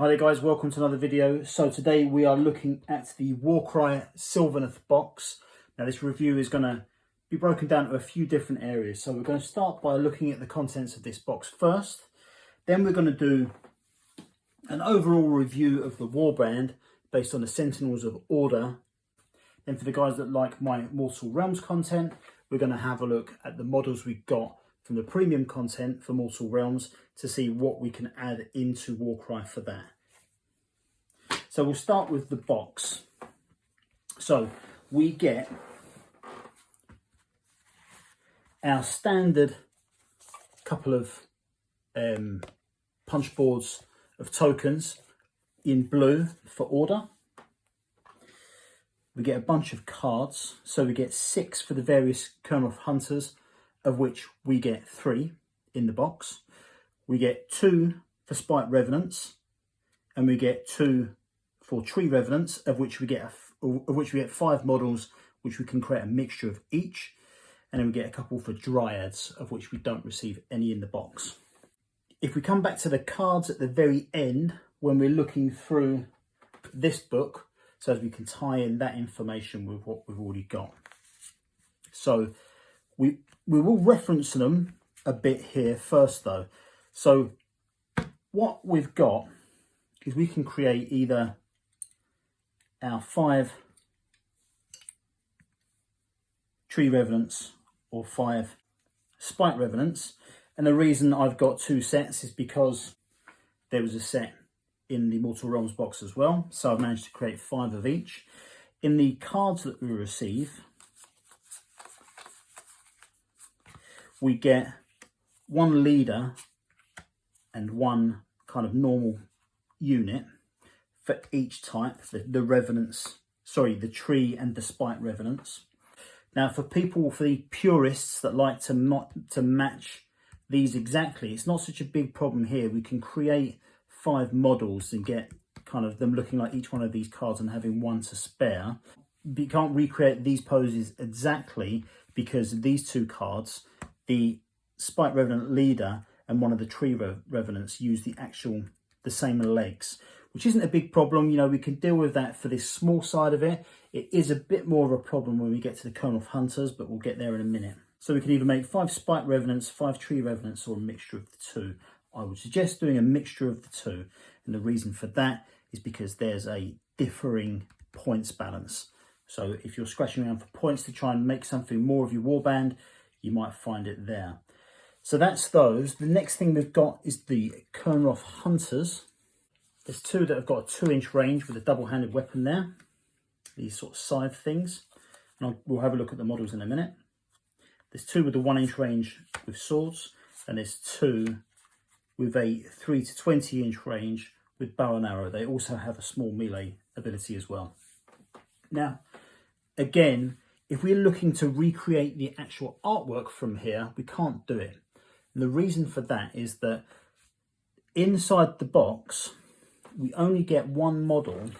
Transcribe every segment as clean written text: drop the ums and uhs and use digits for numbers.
Hi there guys, welcome to another video. So today we are looking at the Warcry Sylvaneth box. Now this review is going to be broken down to a few different areas. So we're going to start by looking at the contents of this box first. Then we're going to do an overall review of the warband based on the Sentinels of Order. Then for the guys that like my Mortal Realms content, we're going to have a look at the models we got from the premium content for Mortal Realms to see what we can add into Warcry for that. So we'll start with the box. So we get our standard couple of punch boards of tokens in blue for order. We get a bunch of cards. So we get 6 for the various Kernel of Hunters, of which we get 3 in the box. We get 2 for Spite Revenants, and we get 2 for Tree Revenants, of which we get 5 models, which we can create a mixture of each. And then we get a couple for Dryads, of which we don't receive any in the box. If we come back to the cards at the very end, when we're looking through this book, so as we can tie in that information with what we've already got. So we will reference them a bit here first though. So what we've got is we can create either our 5 Tree Revenants or 5 Spite Revenants. And the reason I've got 2 sets is because there was a set in the Mortal Realms box as well. So I've managed to create 5 of each. In the cards that we receive, we get 1 leader and 1 kind of normal unit for each type, the Revenants, sorry, the Tree and the Spite Revenants. Now for the purists that like to match these exactly, it's not such a big problem here. We can create 5 models and get kind of them looking like each one of these cards and having 1 to spare. You can't recreate these poses exactly because these 2 cards, the Spite Revenant leader and one of the Tree Revenants, use the same legs, which isn't a big problem. You know, we can deal with that for this small side of it. It is a bit more of a problem when we get to the Kernel of Hunters, but we'll get there in a minute. So we can either make 5 Spite Revenants, 5 Tree Revenants, or a mixture of the 2. I would suggest doing a mixture of the 2. And the reason for that is because there's a differing points balance. So if you're scratching around for points to try and make something more of your warband, you might find it there. So that's those. The next thing we've got is the Kernel of Hunters. There's 2 that have got a 2-inch range with a double-handed weapon there. These sort of scythe things. And we'll have a look at the models in a minute. There's 2 with a 1-inch range with swords. And there's 2 with a 3 to 20-inch range with bow and arrow. They also have a small melee ability as well. Now, again, if we're looking to recreate the actual artwork from here, we can't do it. And the reason for that is that inside the box, we only get 1 model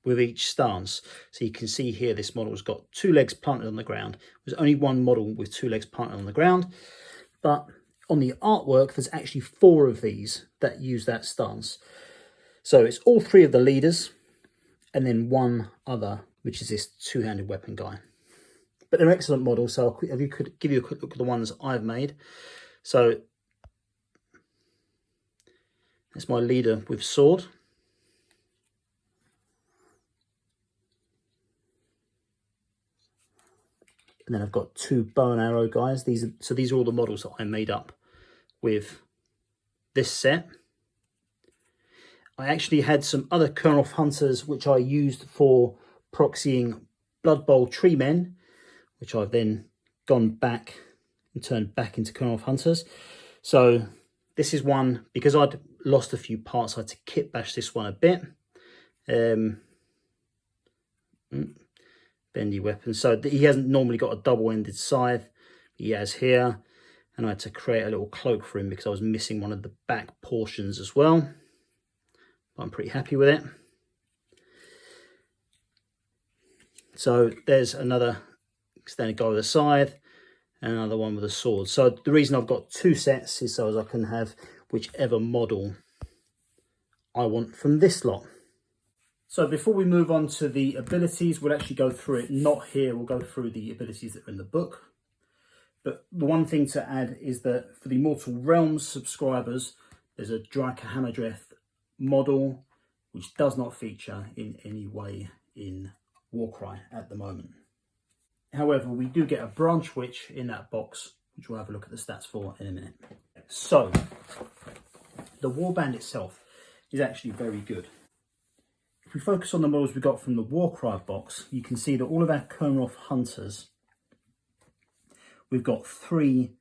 with each stance. So you can see here, this model's got 2 legs planted on the ground. There's only 1 model with 2 legs planted on the ground, but on the artwork, there's actually 4 of these that use that stance. So it's all 3 of the leaders, and then 1 other, which is this 2-handed weapon guy. But they're excellent models, so I'll give you a quick look at the ones I've made. So that's my leader with sword. And then I've got 2 bow and arrow guys. These are all the models that I made up with this set. I actually had some other Kernel of Hunters which I used for proxying Blood Bowl Tree Men, which I've then gone back and turned back into Kernel of Hunters. So this is one, because I'd lost a few parts, I had to kit bash this one a bit. Bendy weapon. So he hasn't normally got a double-ended scythe. He has here. And I had to create a little cloak for him because I was missing one of the back portions as well. But I'm pretty happy with it. So there's another extended guy with a scythe and another one with a sword. So the reason I've got 2 sets is so as I can have whichever model I want from this lot. So before we move on to the abilities, we'll actually go through it, not here, we'll go through the abilities that are in the book. But the one thing to add is that for the Mortal Realms subscribers, there's a Dryad Hamadreth model, which does not feature in any way in Warcry at the moment. However, we do get a Branch Witch in that box, which we'll have a look at the stats for in a minute. So, the Warband itself is actually very good. If we focus on the models we got from the Warcry box, you can see that all of our Khönroth hunters, we've got 3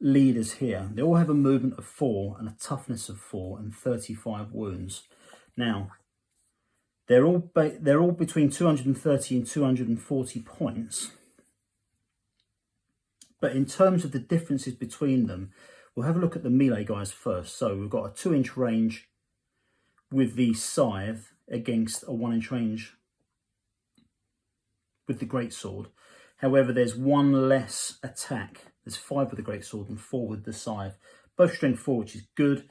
leaders here. They all have a movement of 4 and a toughness of 4 and 35 wounds. Now, they're all between 230 and 240 points. But in terms of the differences between them, we'll have a look at the melee guys first. So we've got a 2-inch range with the Scythe against a 1-inch range with the Greatsword. However, there's 1 less attack. There's 5 with the Greatsword and 4 with the Scythe. Both strength 4, which is good.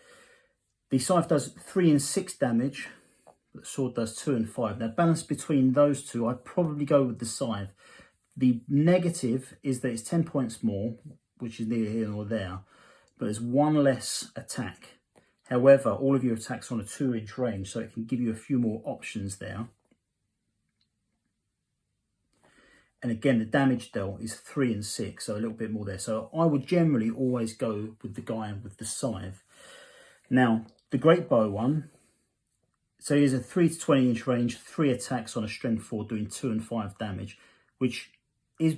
The Scythe does 3 and 6 damage, but the sword does 2 and 5. Now, balance between those two, I'd probably go with the Scythe. The negative is that it's 10 points more, which is neither here nor there, but there's 1 less attack. However, all of your attacks are on a 2-inch range, so it can give you a few more options there. And again, the damage dealt is 3 and 6, so a little bit more there. So I would generally always go with the guy with the Scythe. Now, the Great Bow one, so he has a 3 to 20-inch range, 3 attacks on a strength 4, doing 2 and 5 damage, which is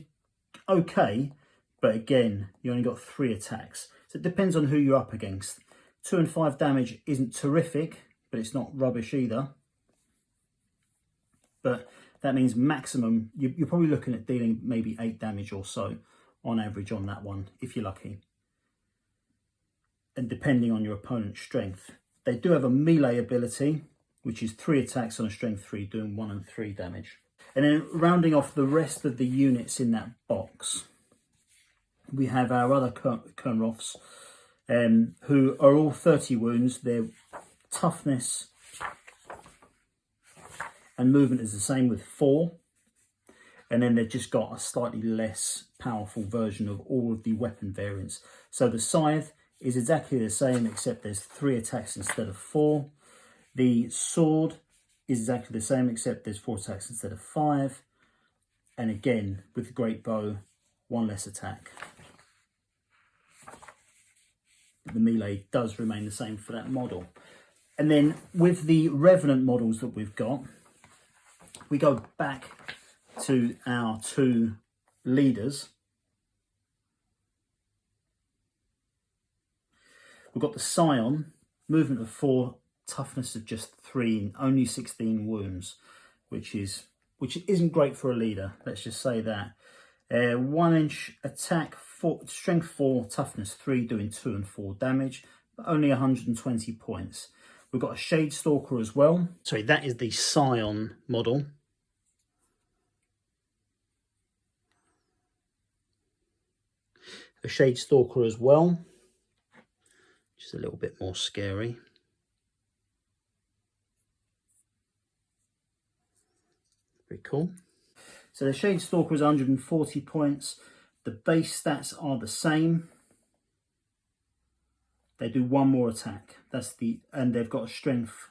okay, but again, you only got 3 attacks. So it depends on who you're up against. 2 and 5 damage isn't terrific, but it's not rubbish either. But that means maximum, you're probably looking at dealing maybe 8 damage or so on average on that one, if you're lucky. And depending on your opponent's strength. They do have a melee ability, which is 3 attacks on a strength 3, doing 1 and 3 damage. And then rounding off the rest of the units in that box, we have our other Khönroths, who are all 30 wounds. Their toughness and movement is the same with 4. And then they've just got a slightly less powerful version of all of the weapon variants. So the Scythe is exactly the same, except there's 3 attacks instead of 4. The sword is exactly the same, except there's 4 attacks instead of 5. And again, with the Great Bow, 1 less attack. The melee does remain the same for that model. And then with the Revenant models that we've got, we go back to our 2 leaders. We've got the Scion, movement of 4, toughness of just 3, and only 16 wounds, which isn't great for a leader. Let's just say that. 1-inch attack, strength 4, toughness 3, doing 2 and 4 damage, but only 120 points. We've got a Shadestalker as well. Sorry, that is the Scion model. A Shadestalker as well, just a little bit more scary. Very cool. So the Shadestalker is 140 points. The base stats are the same. They do 1 more attack. And they've got a strength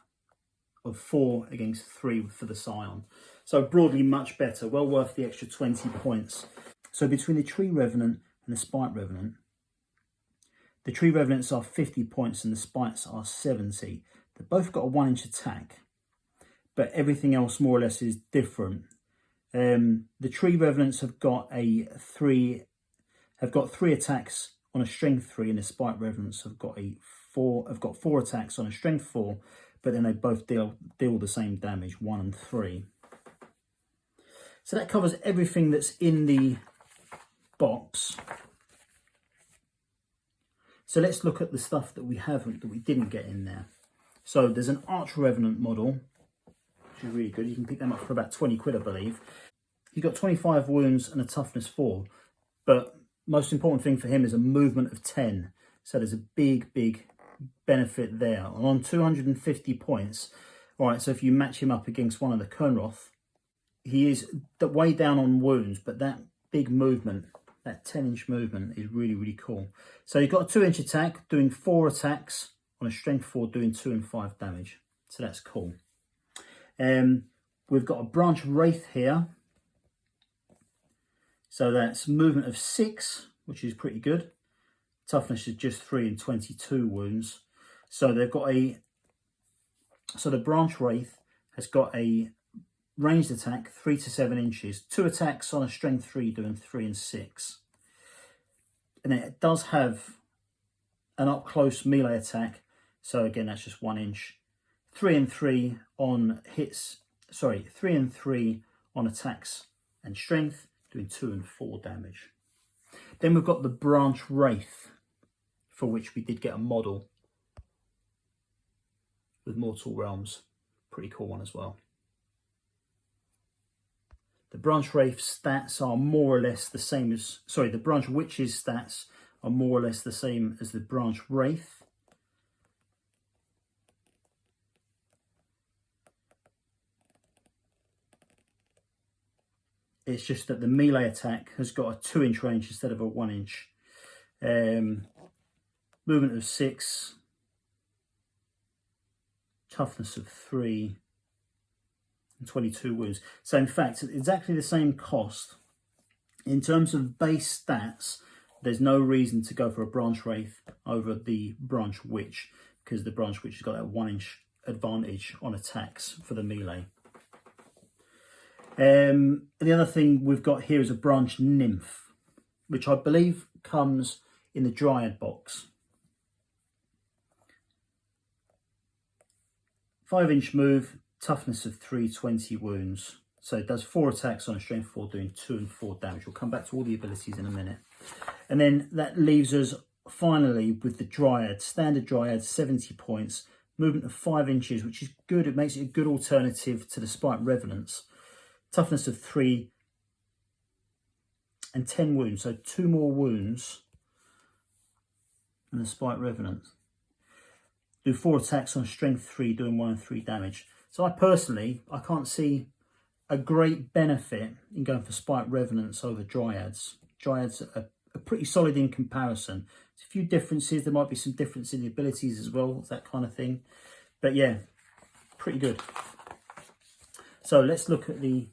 of 4 against 3 for the Scion. So broadly much better, well worth the extra 20 points. So between the Tree Revenant and the Spite Revenant, the Tree Revenants are 50 points and the Spites are 70. They've both got a 1-inch attack, but everything else more or less is different. The Tree Revenants have got 3 attacks on a strength 3, and the Spite Revenants have got 4 attacks on a strength 4, but then they both deal the same damage, 1 and 3. So that covers everything that's in the box. So let's look at the stuff that we didn't get in there. So there's an Arch Revenant model, which is really good. You can pick them up for about 20 quid, I believe. You've got 25 wounds and a toughness 4, but most important thing for him is a movement of 10. So there's a big benefit there. And on 250 points, all right, so if you match him up against one of the Kernroth, he is way down on wounds, but that big movement, that 10-inch movement is really, really cool. So you've got a 2-inch attack, doing 4 attacks on a strength 4, doing 2 and 5 damage. So that's cool. We've got a branch wraith here. So that's movement of 6, which is pretty good. Toughness is just 3 and 22 wounds. So they've got so the branch wraith has got a ranged attack 3 to 7 inches, 2 attacks on a strength 3, doing 3 and 6. And then it does have an up close melee attack. So again, that's just 1 inch. 3 and 3 on hits. Sorry, 3 and 3 on attacks and strength, doing 2 and 4 damage. Then we've got the branch wraith, for which we did get a model with Mortal Realms. Pretty cool one as well. The branch wraith's stats are more or less the same as, sorry, the branch witch's stats are more or less the same as the branch wraith. It's just that the melee attack has got a 2-inch range instead of a 1-inch. Movement of 6. Toughness of 3. And 22 wounds. So in fact, exactly the same cost. In terms of base stats, there's no reason to go for a branch wraith over the branch witch, because the branch witch has got that 1-inch advantage on attacks for the melee. The other thing we've got here is a branch nymph, which I believe comes in the Dryad box. 5-inch move, toughness of 3, 20 wounds. So it does 4 attacks on a strength 4, doing 2 and 4 damage. We'll come back to all the abilities in a minute. And then that leaves us finally with the Dryad. Standard Dryad, 70 points. Movement of 5 inches, which is good. It makes it a good alternative to the Spiked Revenants. Toughness of 3 and 10 wounds. So 2 more wounds than the Spiked Revenant. Do 4 attacks on strength 3, doing 1 and 3 damage. So I can't see a great benefit in going for Spiked Revenants over Dryads. Dryads are pretty solid in comparison. There's a few differences. There might be some difference in the abilities as well, that kind of thing. But yeah, pretty good. So let's look at the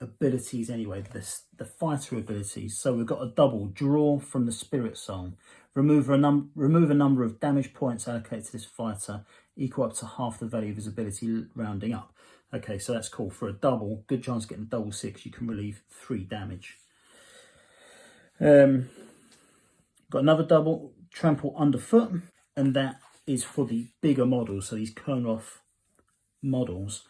abilities anyway, the fighter abilities. So we've got a double draw from the Spirit Song. Remove a number of damage points allocated to this fighter, equal up to half the value of his ability, rounding up. Okay, so that's cool. For a double, good chance of getting a double 6, you can relieve 3 damage. Got another double, trample underfoot, and that is for the bigger models. So these Kernroth models,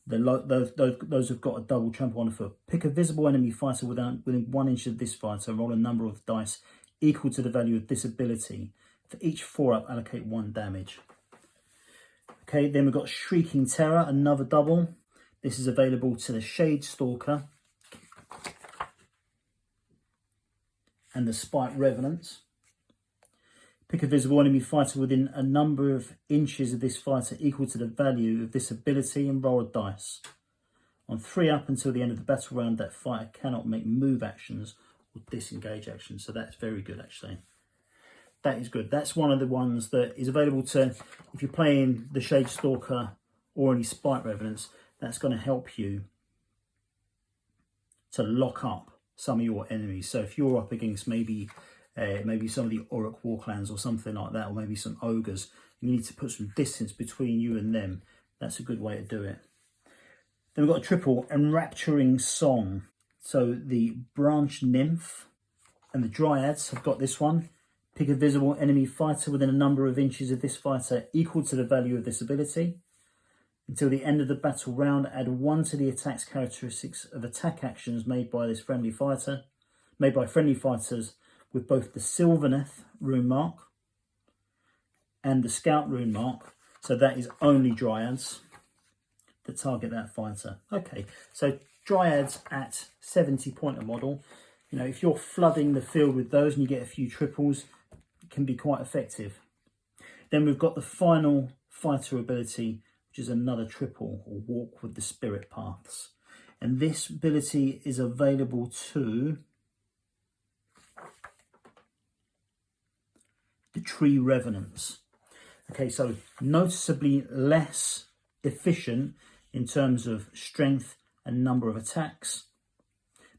those have got a double trample underfoot. Pick a visible enemy fighter within 1 inch of this fighter. Roll a number of dice equal to the value of this ability. For each 4-up, allocate 1 damage. Okay, then we've got Shrieking Terror, another double. This is available to the Shade Stalker and the Spiked Revenants. Pick a visible enemy fighter within a number of inches of this fighter equal to the value of this ability and roll a dice. On 3 up until the end of the battle round, that fighter cannot make move actions or disengage actions. So that's very good, actually. That is good. That's one of the ones that is available to, if you're playing the Shade Stalker or any Spiked Revenants, that's going to help you to lock up some of your enemies. So if you're up against maybe some of the Orc Warclans or something like that, or maybe some ogres, you need to put some distance between you and them. That's a good way to do it. Then we've got a triple, Enrapturing Song. So the Branch Nymph and the Dryads have got this one. Pick a visible enemy fighter within a number of inches of this fighter equal to the value of this ability. Until the end of the battle round, add 1 to the attack's characteristics of attack actions made by friendly fighters with both the Sylvaneth rune mark and the Scout rune mark. So that is only Dryads that target that fighter. Okay, so Dryads at 70 point a model. You know, if you're flooding the field with those and you get a few triples, it can be quite effective. Then we've got the final fighter ability, which is another triple, or walk with the spirit paths. And this ability is available to the tree revenants. Okay, so noticeably less efficient in terms of strength and number of attacks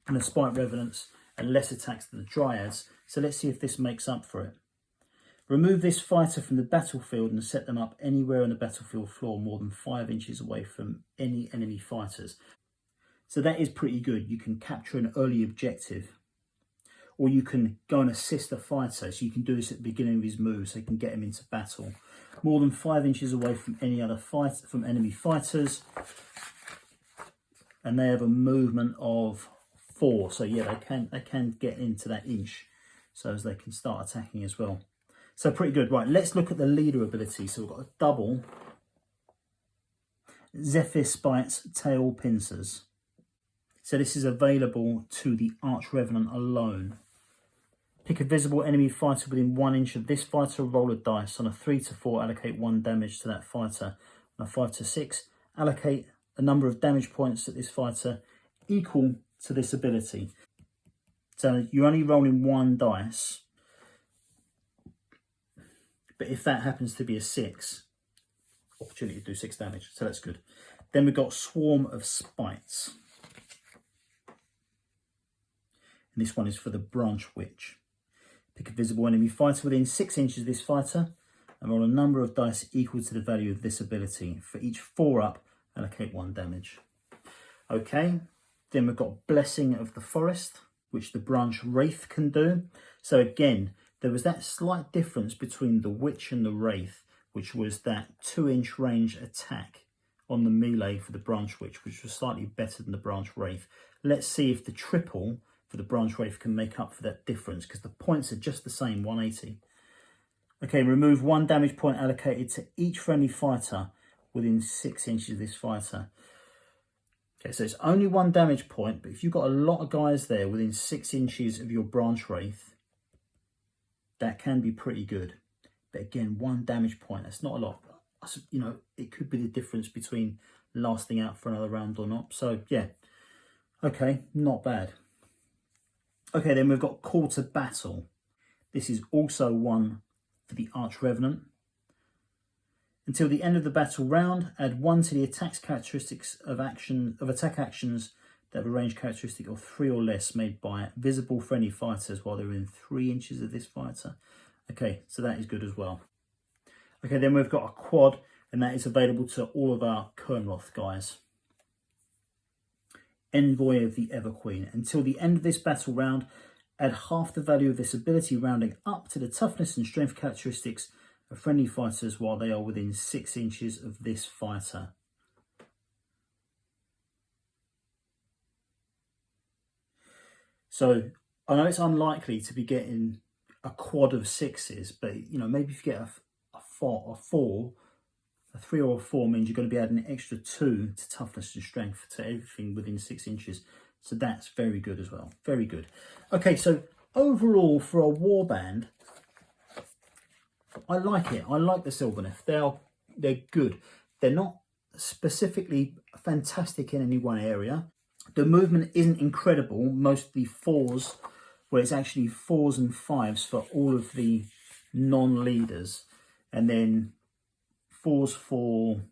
than the spite revenants, and less attacks than the dryads. So let's see if this makes up for it. Remove this fighter from the battlefield and set them up anywhere on the battlefield floor more than 5 inches away from any enemy fighters. So that is pretty good. You can capture an early objective, or you can go and assist a fighter. So you can do this at the beginning of his move, so you can get him into battle. More than 5 inches away from any other from enemy fighters, and they have a movement of 4. So yeah, they can get into that inch, so as they can start attacking as well. So pretty good. Right, let's look at the leader ability. So we've got a double Zephyr Spite's Tail Pincers. So this is available to the Arch Revenant alone. Pick a visible enemy fighter within 1 inch of this fighter, roll a dice. On a 3 to 4, allocate 1 damage to that fighter. On a 5 to 6, allocate a number of damage points at this fighter equal to this ability. So you're only rolling 1 dice. But if that happens to be a 6, opportunity to do 6 damage. So that's good. Then we've got Swarm of Spites. And this one is for the Branch Witch. Pick a visible enemy fighter within 6 inches of this fighter and roll a number of dice equal to the value of this ability. For each 4 up, allocate 1 damage. Okay, then we've got Blessing of the Forest, which the Branch Wraith can do. So again, there was that slight difference between the Witch and the Wraith, which was that 2-inch range attack on the melee for the Branch Witch, which was slightly better than the Branch Wraith. Let's see if the triple for the Branch Wraith can make up for that difference, because the points are just the same, 180. Okay, remove 1 damage point allocated to each friendly fighter within 6 inches of this fighter. Okay, so it's only 1 damage point, but if you've got a lot of guys there within 6 inches of your Branch Wraith, that can be pretty good. But again, 1 damage point, that's not a lot. You know, it could be the difference between lasting out for another round or not. So yeah, okay, not bad. Okay, then we've got Call to Battle. This is also one for the Arch Revenant. Until the end of the battle round, add 1 to the attack's characteristics of attack actions that have a range characteristic of 3 or less made by visible friendly fighters while they're within 3 inches of this fighter. Okay, so that is good as well. Okay, then we've got a quad, and that is available to all of our Kernroth guys. Envoy of the Everqueen. Until the end of this battle round, add half the value of this ability, rounding up to the toughness and strength characteristics of friendly fighters while they are within 6 inches of this fighter. So I know it's unlikely to be getting a quad of 6s, but you know, maybe if you get a 3 or a 4 means you're going to be adding an extra 2 to toughness and strength to everything within 6 inches. So that's very good as well. Very good. Okay, so overall for a warband, I like it. I like the Sylvaneth. They're good. They're not specifically fantastic in any one area. The movement isn't incredible. Mostly 4s, where it's actually 4s and 5s for all of the non-leaders, and then 4s for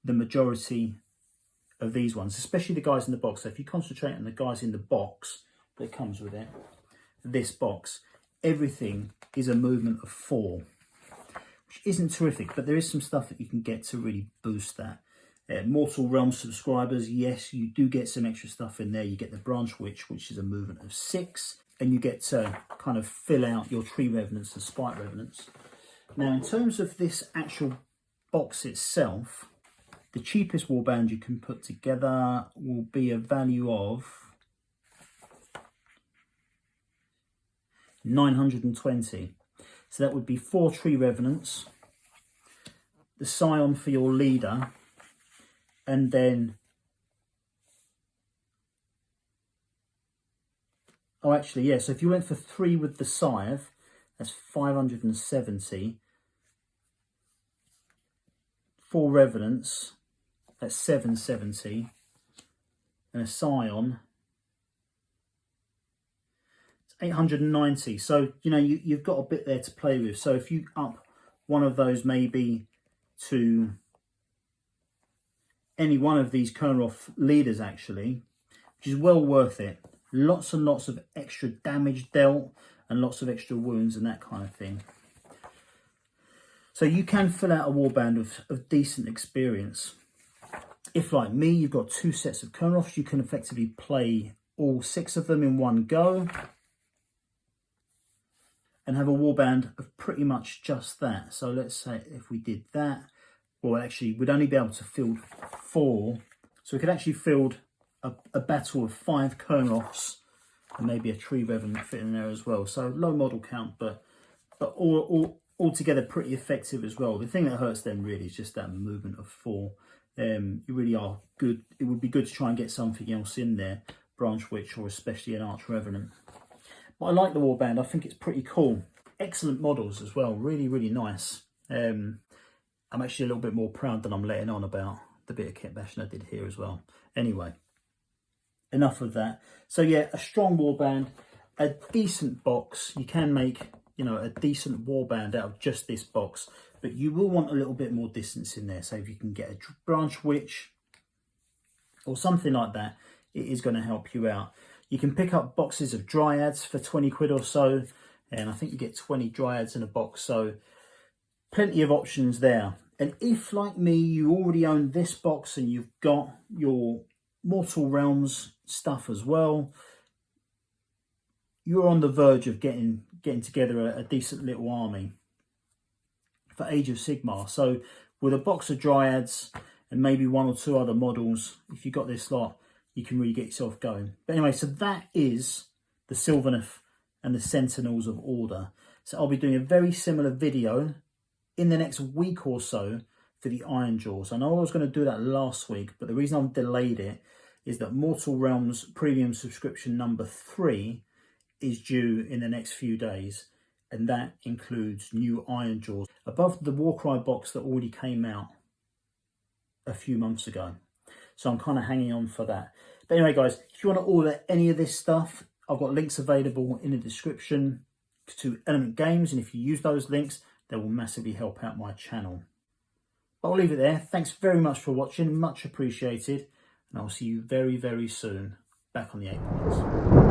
the majority of these ones, especially the guys in the box. So if you concentrate on the guys in the box that comes with it, this box, everything is a movement of 4, which isn't terrific, but there is some stuff that you can get to really boost that. Mortal Realm subscribers, yes, you do get some extra stuff in there. You get the Branch Witch, which is a movement of 6, and you get to kind of fill out your Tree Revenants and Spite Revenants. Now, in terms of this actual box itself, the cheapest warband you can put together will be a value of 920. So that would be 4 Tree Revenants, the Scion for your leader, and then, oh actually, yeah, so if you went for 3 with the Scythe, that's 570. 4 Revenants at 770 and a Scion, it's 890. So, you know, you've got a bit there to play with. So if you up one of those maybe to any one of these Kurnoth leaders actually, which is well worth it. Lots and lots of extra damage dealt and lots of extra wounds and that kind of thing. So you can fill out a warband of decent experience. If, like me, you've got 2 sets of Kurnoths, you can effectively play all 6 of them in one go and have a warband of pretty much just that. So let's say if we did that, well, actually, we'd only be able to field 4. So we could actually field a battle of 5 Kurnoths and maybe a Tree Revenant fit in there as well. So low model count, but altogether pretty effective as well. The thing that hurts them really is just that movement of 4. You really are good. It would be good to try and get something else in there, Branch Witch or especially an Arch Revenant. But I like the warband. I think it's pretty cool. Excellent models as well. Really, really nice. I'm actually a little bit more proud than I'm letting on about the bit of kit bashing I did here as well. Anyway, enough of that. So yeah, a strong warband, a decent box. You can make, you know, a decent warband out of just this box, but you will want a little bit more distance in there. So if you can get a Branch Witch or something like that, it is going to help you out. You can pick up boxes of Dryads for 20 quid or so, and I think you get 20 Dryads in a box, so plenty of options there. And if, like me, you already own this box and you've got your Mortal Realms stuff as well, you're on the verge of getting together a decent little army for Age of Sigmar. So with a box of Dryads and maybe 1 or 2 other models, if you got this lot, you can really get yourself going. But anyway, so that is the Sylvaneth and the Sentinels of Order. So I'll be doing a very similar video in the next week or so for the Ironjawz. I know I was going to do that last week, but the reason I've delayed it is that Mortal Realms premium subscription number 3 is due in the next few days, and that includes new Ironjawz above the Warcry box that already came out a few months ago. So I'm kind of hanging on for that. But anyway, guys, if you want to order any of this stuff, I've got links available in the description to Element Games, and if you use those links, they will massively help out my channel. But I'll leave it there. Thanks very much for watching, much appreciated, and I'll see you very, very soon back on the 8 points.